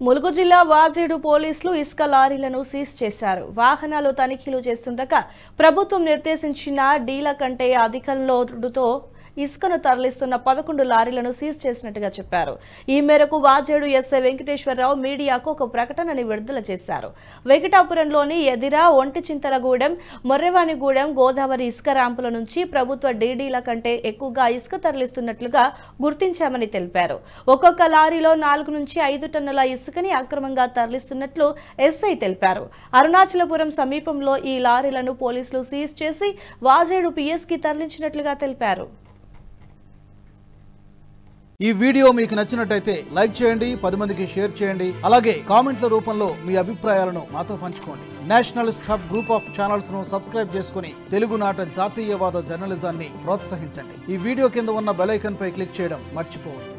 ములుగు జిల్లా వాజేడు పోలీసులు ఇసుక లారీలను సీజ్ చేశారు. వాహనాలు తనిఖీలు చేస్తుండగా ప్రభుత్వం నిర్దేశించిన డీల కంటే అధిక లోడుతో ఇసుకను తరలిస్తున్న 11 లారీలను సీజ్ చేసినట్టుగా చెప్పారు. ఈ మేరకు వాజేడు ఎస్ఐ వెంకటేశ్వరరావు మీడియాకు ఒక ప్రకటనని విడుదల చేశారు. వెంకటాపురంలోని ఎదిరా, ఒంటిచింతలగూడెం, మొర్రెవానిగూడెం గోదావరి ఇసుక ర్యాంపుల నుంచి ప్రభుత్వ డీడీల కంటే ఎక్కువగా ఇసుక తరలిస్తున్నట్లుగా గుర్తించామని తెలిపారు. ఒక్కొక్క లారీలో 4 నుంచి 5 టన్నుల ఇసుకని అక్రమంగా తరలిస్తున్నట్లు ఎస్ఐ తెలిపారు. అరుణాచలపురం సమీపంలో ఈ లారీలను పోలీసులు సీజ్ చేసి వాజేడు పిఎస్కి తరలించినట్లుగా తెలిపారు. ఈ వీడియో మీకు నచ్చినట్టయితే లైక్ చేయండి, 10 మందికి షేర్ చేయండి. అలాగే కామెంట్ల రూపంలో మీ అభిప్రాయాలను మాతో పంచుకోండి. Nationalist hub group of channels ను సబ్స్క్రైబ్ చేసుకుని తెలుగునాట జాతీయవాద జర్నలిజాన్ని ప్రోత్సహించండి. ఈ వీడియో కింద ఉన్న బెల్ ఐకాన్ పై క్లిక్ చేయడం మర్చిపోవద్దు.